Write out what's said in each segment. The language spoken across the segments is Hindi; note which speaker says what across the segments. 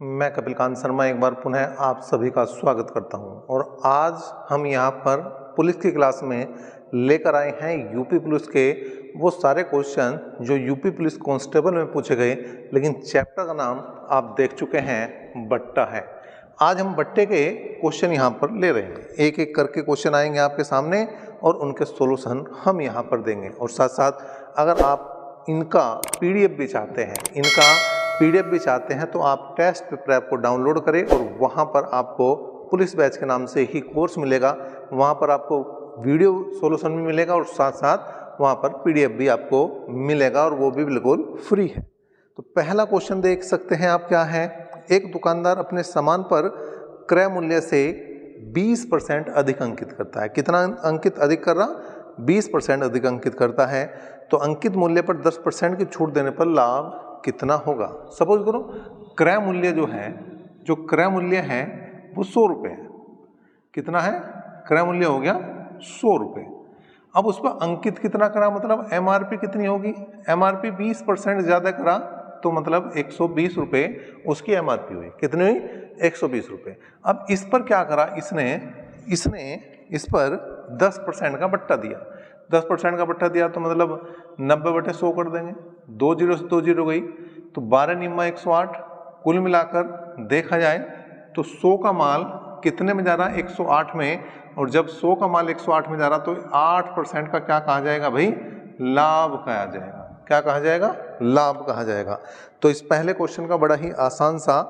Speaker 1: मैं कपिलकांत शर्मा एक बार पुनः आप सभी का स्वागत करता हूं और आज हम यहां पर पुलिस की क्लास में लेकर आए हैं यूपी पुलिस के वो सारे क्वेश्चन जो यूपी पुलिस कांस्टेबल में पूछे गए, लेकिन चैप्टर का नाम आप देख चुके हैं बट्टा है। आज हम बट्टे के क्वेश्चन यहाँ पर ले रहे हैं, एक एक करके क्वेश्चन आएंगे आपके सामने और उनके सॉल्यूशन हम यहाँ पर देंगे। और साथ साथ अगर आप इनका पीडीएफ भी चाहते हैं तो आप टेस्ट पेपर ऐप को डाउनलोड करें और वहाँ पर आपको पुलिस बैच के नाम से ही कोर्स मिलेगा। वहाँ पर आपको वीडियो सॉल्यूशन भी मिलेगा और साथ साथ वहाँ पर पीडीएफ भी आपको मिलेगा और वो भी बिल्कुल फ्री है। तो पहला क्वेश्चन देख सकते हैं आप, क्या है। एक दुकानदार अपने सामान पर क्रय मूल्य से 20% अधिक अंकित करता है। कितना अंकित अधिक कर रहा? 20% अधिक अंकित करता है। तो अंकित मूल्य पर 10% की छूट देने पर लाभ कितना होगा? सपोज करो क्रय मूल्य जो क्रय मूल्य है वो 100 रुपये है। कितना है? क्रय मूल्य हो गया 100 रुपये। अब उस पर अंकित कितना करा, मतलब एमआरपी कितनी होगी? एमआरपी 20% ज़्यादा करा तो मतलब 120 रुपये उसकी एमआरपी हुई। कितनी हुई? 120 रुपये। अब इस पर क्या करा इसने इस पर 10% का बट्टा दिया। 10% का बट्टा दिया तो मतलब 90/100 कर देंगे। 2 जीरो से 2 जीरो गई तो 12 निम्मा 108। कुल मिलाकर देखा जाए तो 100 का माल कितने में जा रहा है? 108 में। और जब 100 का माल 108 में जा रहा तो 8% का क्या कहा जाएगा भाई? लाभ कहा जाएगा। क्या कहा जाएगा? लाभ कहा जाएगा। तो इस पहले क्वेश्चन का बड़ा ही आसान सा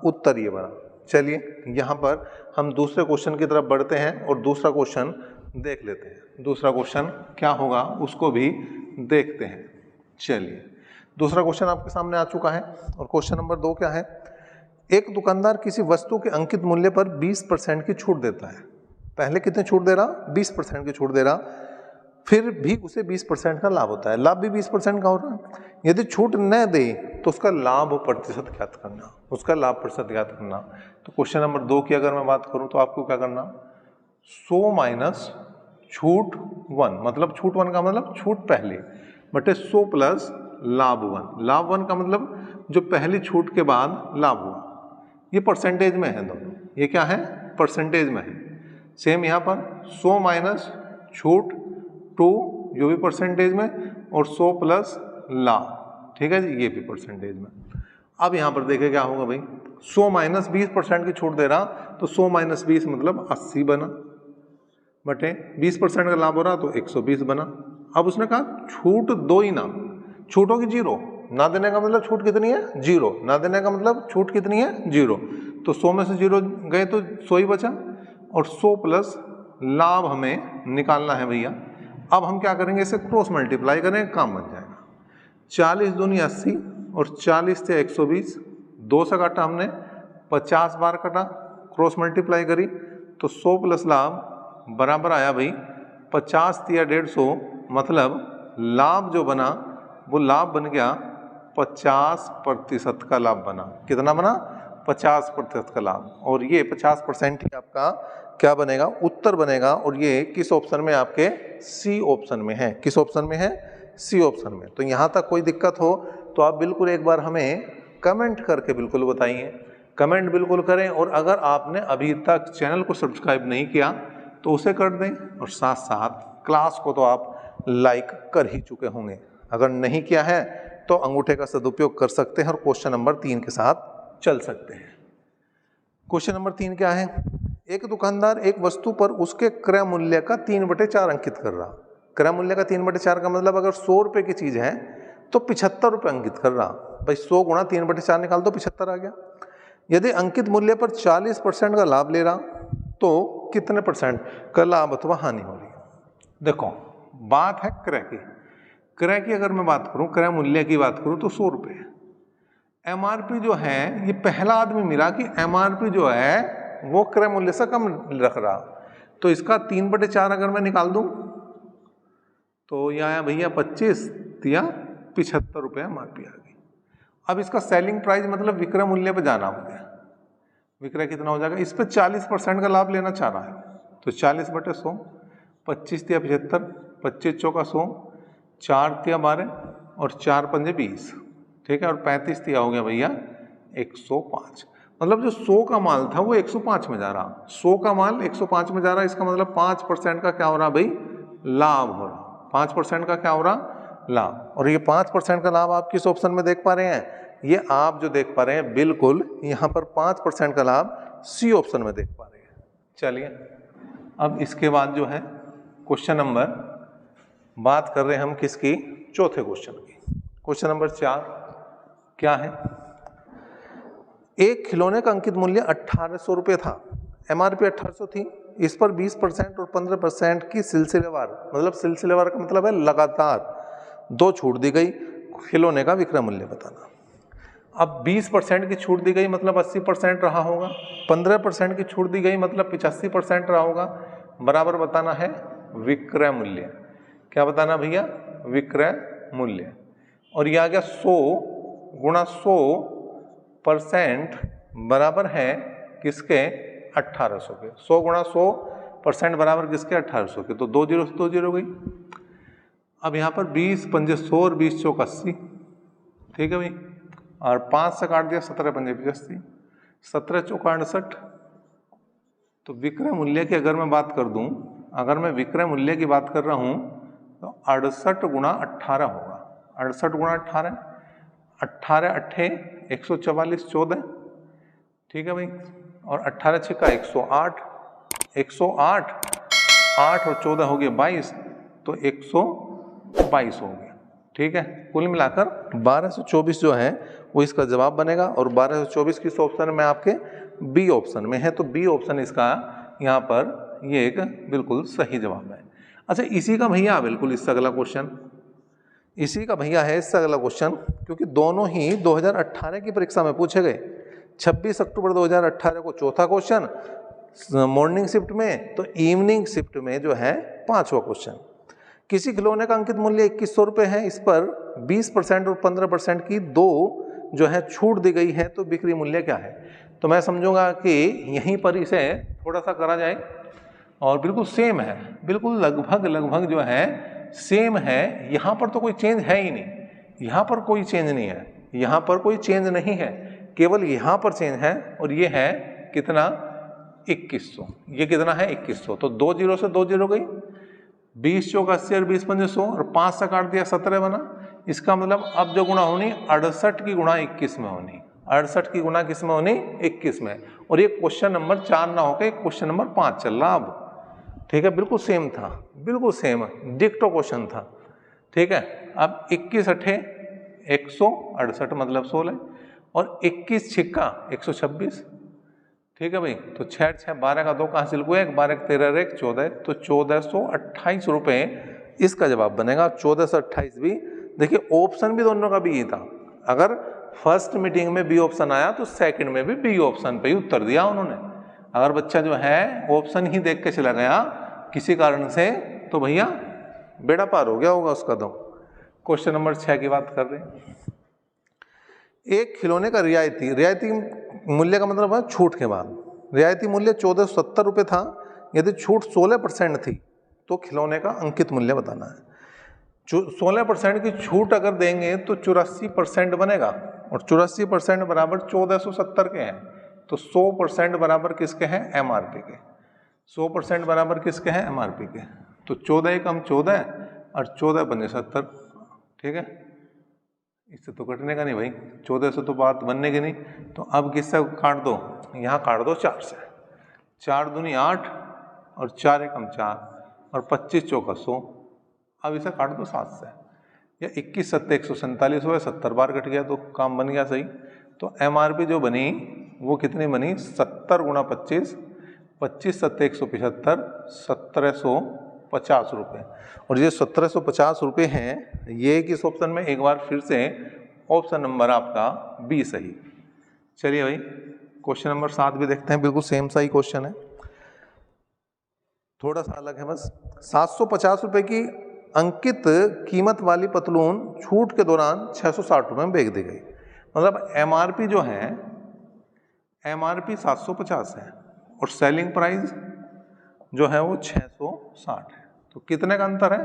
Speaker 1: उत्तर ये बना। चलिए यहाँ पर हम दूसरे क्वेश्चन की तरफ बढ़ते हैं और दूसरा क्वेश्चन देख लेते हैं। दूसरा क्वेश्चन क्या होगा उसको भी देखते हैं। चलिए दूसरा क्वेश्चन आपके सामने आ चुका है और क्वेश्चन नंबर 2 क्या है। एक दुकानदार किसी वस्तु के अंकित मूल्य पर 20% की छूट देता है। पहले कितने छूट दे रहा? 20% की छूट दे रहा, फिर भी उसे 20% का लाभ होता है। लाभ भी 20% का हो रहा है। यदि छूट न दे तो उसका लाभ प्रतिशत ज्ञात करना। तो क्वेश्चन नंबर 2 की अगर मैं बात करूं तो आपको क्या करना? 100 माइनस छूट 1, मतलब छूट 1 का मतलब छूट पहले बटे 100 प्लस लाभ 1। लाभ 1 का मतलब जो पहली छूट के बाद लाभ हुआ। ये परसेंटेज में है दोनों। ये क्या है? परसेंटेज में है। सेम यहाँ पर 100 माइनस छूट 2 जो भी परसेंटेज में और 100 प्लस लाभ, ठीक है जी, ये भी परसेंटेज में। अब यहाँ पर देखें क्या होगा भाई। 100 माइनस 20% की छूट दे रहा तो 100 माइनस 20 मतलब 80 बना बटे 20% का लाभ हो रहा तो 120 बना। अब उसने कहा छूट दो ही ना, छूट होगी 0। ना देने का मतलब छूट कितनी है? 0। ना देने का मतलब छूट कितनी है? 0। तो 100 में से 0 गए तो 100 ही बचा और 100 प्लस लाभ हमें निकालना है भैया। अब हम क्या करेंगे? इसे क्रॉस मल्टीप्लाई करेंगे, काम बन जाएगा। 40 दूनी 80 और 40 से 120, 2 से काटा हमने, 50 बार कटा, क्रॉस मल्टीप्लाई करी तो 100 प्लस लाभ बराबर आया भाई 50 या 150, मतलब लाभ जो बना वो लाभ बन गया 50% का लाभ बना। कितना बना? 50% का लाभ। और ये 50% ही आपका क्या बनेगा? उत्तर बनेगा। और ये किस ऑप्शन में? आपके सी ऑप्शन में है। किस ऑप्शन में है? सी ऑप्शन में। तो यहाँ तक कोई दिक्कत हो तो आप बिल्कुल एक बार हमें कमेंट करके बिल्कुल बताइए। कमेंट बिल्कुल करें और अगर आपने अभी तक चैनल को सब्सक्राइब नहीं किया तो उसे कर दें और साथ साथ क्लास को तो आप लाइक कर ही चुके होंगे। अगर नहीं किया है तो अंगूठे का सदुपयोग कर सकते हैं और क्वेश्चन नंबर 3 के साथ चल सकते हैं। क्वेश्चन नंबर 3 क्या है। एक दुकानदार एक वस्तु पर उसके क्रय मूल्य का 3/4 अंकित कर रहा। क्रय मूल्य का 3/4 का मतलब अगर 100 रुपये की चीज है तो 75 रुपये अंकित कर रहा। भाई 100 गुणा 3/4 निकाल दो, 75 आ गया। यदि अंकित मूल्य पर 40% का लाभ ले रहा तो कितने % का लाभ अथवा हानि हो रही है? देखो बात है क्रय की अगर मैं बात करूं, क्रय मूल्य की बात करूं तो 100 रुपये। एमआरपी जो है, ये पहला आदमी मिला कि एमआरपी जो है वो क्रय मूल्य से कम रख रहा, तो इसका 3/4 अगर मैं निकाल दूं तो यह आया भैया 25 या 75 रुपये एमआरपी आ गई। अब इसका सेलिंग प्राइस मतलब विक्रय मूल्य पे जाना हो गया। विक्रय कितना हो जाएगा? इस पर 40% का लाभ लेना चाह रहा है तो 40/100, 25 या 75, 25 चौका 100, 4 या 12 और 4 पंजे 20, ठीक है। और 35 हो गया भैया 105। मतलब जो 100 का माल था वो 105 में जा रहा, 100 का माल 105 में जा रहा, इसका मतलब 5% का क्या हो रहा भाई, लाभ हो रहा। 5% का क्या हो रहा, लाभ। और ये 5% का लाभ आप किस ऑप्शन में देख पा रहे हैं, ये आप जो देख पा रहे हैं बिल्कुल यहाँ पर 5% का लाभ सी ऑप्शन में देख पा रहे हैं। चलिए अब इसके बाद जो है क्वेश्चन नंबर, बात कर रहे हैं हम किसकी, चौथे क्वेश्चन की। क्वेश्चन नंबर 4 क्या है, एक खिलौने का अंकित मूल्य 1800 रुपये था, एमआरपी 1800 थी, इस पर 20% और 15% की सिलसिलेवार, मतलब सिलसिलेवार का मतलब है लगातार 2 छूट दी गई, खिलौने का विक्रय मूल्य बताना। अब 20% की छूट दी गई मतलब 80% रहा होगा, 15% की छूट दी गई मतलब 85% रहा होगा, बराबर बताना है विक्रय मूल्य। क्या बताना भैया, विक्रय मूल्य। और ये आ गया 100 गुणा 100% बराबर है किसके, 1800 के। 100 गुणा 100% बराबर किसके, 1800 के। तो 2 जीरो से 2 जीरो गई। अब यहाँ पर 20 पंजे 100 और 20 चौक 80, ठीक है भाई, और 5 से काट दिया, 17 पंजे 85, 17 चौक 68। तो विक्रय मूल्य की अगर मैं बात कर दूं, अगर मैं विक्रय मूल्य की बात कर रहा हूं तो 68 गुणा 18 होगा। 68 गुणा 18, 18 अट्ठे 144 14, ठीक है भाई, और 18 छिक्का 108, 108 8 और 14 हो गए 22, तो 122 हो गया, ठीक है। कुल मिलाकर 1224 जो है वो इसका जवाब बनेगा, और 1224 किस ऑप्शन में, आपके बी ऑप्शन में है। तो बी ऑप्शन इसका यहाँ पर ये एक बिल्कुल सही जवाब है। अच्छा, इसी का भैया बिल्कुल इससे अगला क्वेश्चन, इसी का भैया है इससे अगला क्वेश्चन, क्योंकि दोनों ही 2018 की परीक्षा में पूछे गए। 26 अक्टूबर 2018 को चौथा क्वेश्चन मॉर्निंग शिफ्ट में, तो इवनिंग शिफ्ट में जो है 5वां क्वेश्चन। किसी खिलौने का अंकित मूल्य 2100 रुपये है, इस पर 20% और 15% की 2 जो है छूट दी गई है, तो बिक्री मूल्य क्या है। तो मैं समझूंगा कि यहीं पर इसे थोड़ा सा करा जाए, और बिल्कुल सेम है, बिल्कुल लगभग जो है सेम है। यहाँ पर तो कोई चेंज है ही नहीं, यहाँ पर कोई चेंज नहीं है, यहाँ पर कोई चेंज नहीं है, केवल यहाँ पर चेंज है, और ये है कितना, 2100। ये कितना है, 2100। तो 2 जीरो से 2 जीरो गई, 20 चौक 80 और 20 पंजे 100, और 5 से काट दिया 17 बना। इसका मतलब अब जो गुणा होनी 68 की गुणा 21 में होनी, 68 की गुणा किस में होनी, 21 में। और ये क्वेश्चन नंबर 4 ना होकर क्वेश्चन नंबर 5 चल रहा अब, ठीक है, बिल्कुल सेम था, बिल्कुल सेम डिक्टो क्वेश्चन था, ठीक है। अब 21 अट्ठे 168 मतलब 16, और 21 छिक्का 126, ठीक है भाई। तो 6 6 12 का 2 कहाँ से लिखो, 1 12 13 1 14, तो 1428 रुपये इसका जवाब बनेगा। 1428 भी देखिए, ऑप्शन भी दोनों का भी ही था। अगर फर्स्ट मीटिंग में बी ऑप्शन आया तो सेकंड में भी बी ऑप्शन पे ही उत्तर दिया उन्होंने। अगर बच्चा जो है ऑप्शन ही देख के चला गया किसी कारण से, तो भैया बेड़ा पार हो गया होगा उसका। तो क्वेश्चन नंबर 6 की बात कर रहे हैं। एक खिलौने का रियायती मूल्य का मतलब है छूट के बाद, रियायती मूल्य 1470 रुपये था, यदि छूट 16% थी तो खिलौने का अंकित मूल्य बताना है। 16% की छूट अगर देंगे तो 84% बनेगा, और 84% बराबर 1470 के हैं, तो 100% बराबर किसके हैं, एमआरपी के। 100% बराबर किसके हैं, एमआरपी के। तो 14 कम 14 और 14 बने 70, ठीक है। इससे तो कटने का नहीं भाई, 14 से तो बात बनने की नहीं। तो अब किससे काट दो, यहाँ काट दो 4 से, 4 दूनी 8 और 4 कम 4, और 25 चौका 100। अब इसे काट दो 7 से, या 21 सत्ते 147 हुए, 70 बार कट गया तो काम बन गया सही। तो एमआरपी जो बनी वो कितनी बनी, 70 गुणा 25, 25 सत्ते 175, 1750 रुपये। और ये 1750 रुपये हैं, ये किस ऑप्शन में, एक बार फिर से ऑप्शन नंबर आपका बी सही। चलिए भाई क्वेश्चन नंबर 7 भी देखते हैं, बिल्कुल सेम सा ही क्वेश्चन है, थोड़ा सा अलग है बस। 750 रुपये की अंकित कीमत वाली पतलून छूट के दौरान 660 रुपये में बेच दी गई। मतलब एमआरपी जो है, एमआरपी 750 है और सेलिंग प्राइस जो है वो 660 है। तो कितने का अंतर है,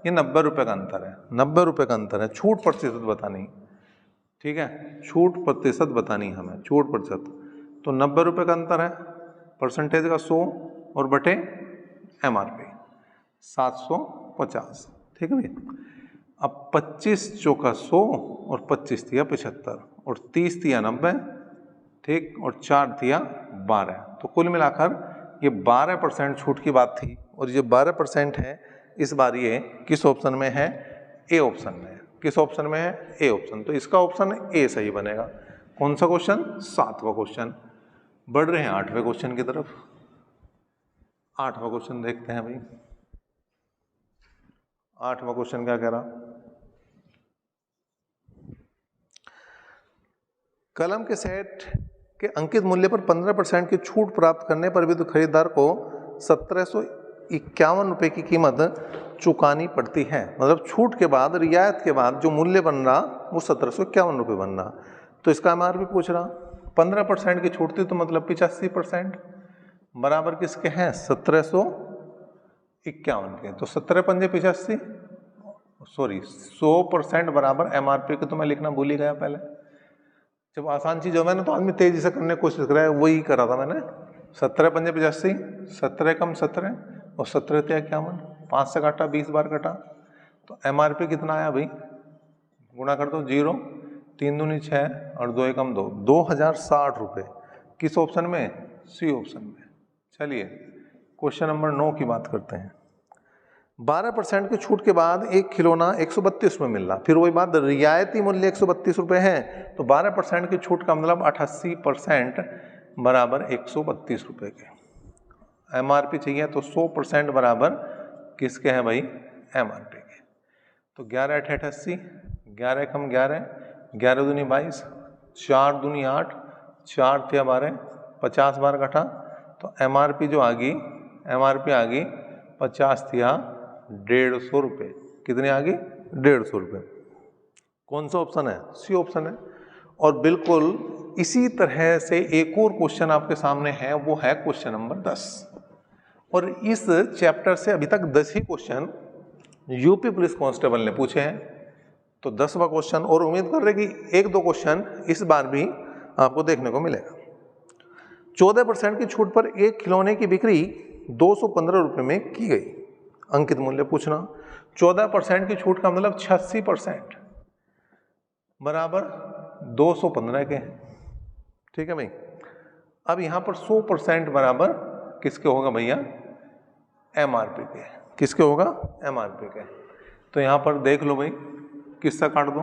Speaker 1: ये 90 रुपये का अंतर है, 90 रुपये का अंतर है। छूट प्रतिशत बतानी, ठीक है, छूट प्रतिशत बतानी हमें, छूट प्रतिशत। तो 90 रुपये का अंतर है, परसेंटेज का 100 और बटे MRP 750। ठीक है भाई। अब 25 चौका 100 और 25 दिया 75 और 30 दिया 90, ठीक, और 4 दिया 12। तो कुल मिलाकर ये 12% छूट की बात थी और ये 12% है। इस बार ये किस ऑप्शन में है? ए ऑप्शन में है। किस ऑप्शन में है? A option. तो इसका ऑप्शन ए सही बनेगा। कौन सा क्वेश्चन? 7वां क्वेश्चन। बढ़ रहे हैं 8वें क्वेश्चन की तरफ। 8वां क्वेश्चन देखते हैं भाई। 8वां क्वेश्चन क्या कह रहा? कलम के सेट के अंकित मूल्य पर 15% की छूट प्राप्त करने पर भी तो खरीदार को 1751 रुपये की कीमत चुकानी पड़ती है। मतलब छूट के बाद, रियायत के बाद जो मूल्य बन रहा वो 1751 रुपये बन रहा। तो इसका MRP पूछ रहा। 15% की छूट थी तो मतलब 85% बराबर किसके हैं? 1751 के। तो 17 पंजे 85, सॉरी 100% बराबर MRP के। तो मैं लिखना भूल ही गया पहले। जब आसान चीज हो मैंने तो आदमी तेजी से करने की कोशिश कर रहा है, वही करा था मैंने। 17 पंजे 85, 17 कम 17 और 17 × 51, 5 से काटा 20 बार कटा। तो MRP कितना आया भाई? गुणा कर दो 0, 3 दूनी 6 और 2 एकम 2, 2060 रुपये। किस ऑप्शन में? सी ऑप्शन में। चलिए क्वेश्चन नंबर 9 की बात करते हैं। 12% की छूट के बाद एक खिलौना 132 में मिल रहा। फिर वही बात, रियायती मूल्य 132 रुपये है तो 12% की छूट का मतलब 88% बराबर 132 रुपये के। MRP चाहिए तो 100% बराबर किसके हैं भाई? MRP के। तो 11 × 8 80, 11 कम 11, 11 दूनी 22, 4 दूनी 8, 4 × 12, 50 बार कटा। तो MRP जो आ गई, MRP आ गई 50 × 150 रुपये। कितने आ गई? 150 रुपये। कौन सा ऑप्शन है? सी ऑप्शन है। और बिल्कुल इसी तरह से एक और क्वेश्चन आपके सामने है, वो है क्वेश्चन नंबर 10। और इस चैप्टर से अभी तक 10 ही क्वेश्चन यूपी पुलिस कांस्टेबल ने पूछे हैं। तो 10वां क्वेश्चन, और उम्मीद कर रहे कि 1-2 क्वेश्चन इस बार भी आपको देखने को मिलेगा। 14% की छूट पर एक खिलौने की बिक्री 215 रुपये में की गई। अंकित मूल्य पूछना। 14% की छूट का मतलब 86% बराबर 215 के। ठीक है भाई। अब यहां पर 100% बराबर किसके होगा भैया? MRP के। किसके होगा? MRP के। तो यहां पर देख लो भाई, किससे काट दो?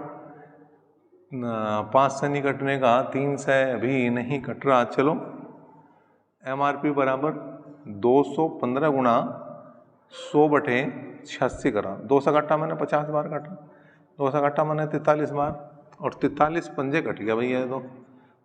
Speaker 1: 5 से नहीं कटने का, 3 से भी नहीं कट रहा। चलो MRP बराबर 215 गुणा 100/86 करा। 2 से काटा मैंने 50 बार काटा, 2 से काटा मैंने 43 बार और 43 पंजे कट गया भैया ये तो,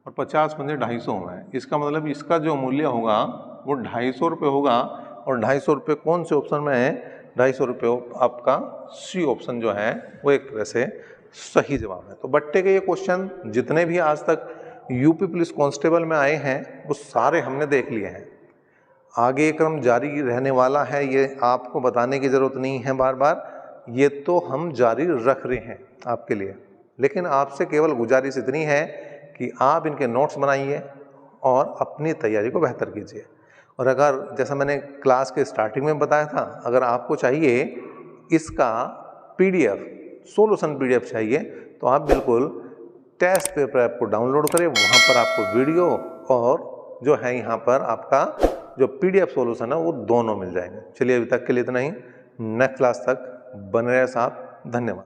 Speaker 1: और 50 पंजे 250 हुआ है। इसका मतलब इसका जो मूल्य होगा वो 250 रुपये होगा। और 250 रुपये कौन से ऑप्शन में है? 250 रुपये आपका सी ऑप्शन जो है वो एक तरह से सही जवाब है। तो बट्टे के ये क्वेश्चन जितने भी आज तक यूपी पुलिस कांस्टेबल में आए हैं वो सारे हमने देख लिए हैं। आगे क्रम जारी रहने वाला है, ये आपको बताने की ज़रूरत नहीं है बार बार, ये तो हम जारी रख रहे हैं आपके लिए। लेकिन आपसे केवल गुजारिश इतनी है कि आप इनके नोट्स बनाइए और अपनी तैयारी को बेहतर कीजिए। और अगर जैसा मैंने क्लास के स्टार्टिंग में बताया था, अगर आपको चाहिए इसका PDF, सोल्यूशन PDF चाहिए तो आप बिल्कुल टेस्ट पेपर ऐप को डाउनलोड करें। वहाँ पर आपको वीडियो और जो है यहाँ पर आपका जो PDF सॉल्यूशन है वो दोनों मिल जाएंगे। चलिए अभी तक के लिए इतना ही। नेक्स्ट क्लास तक बने रहे साथ। धन्यवाद।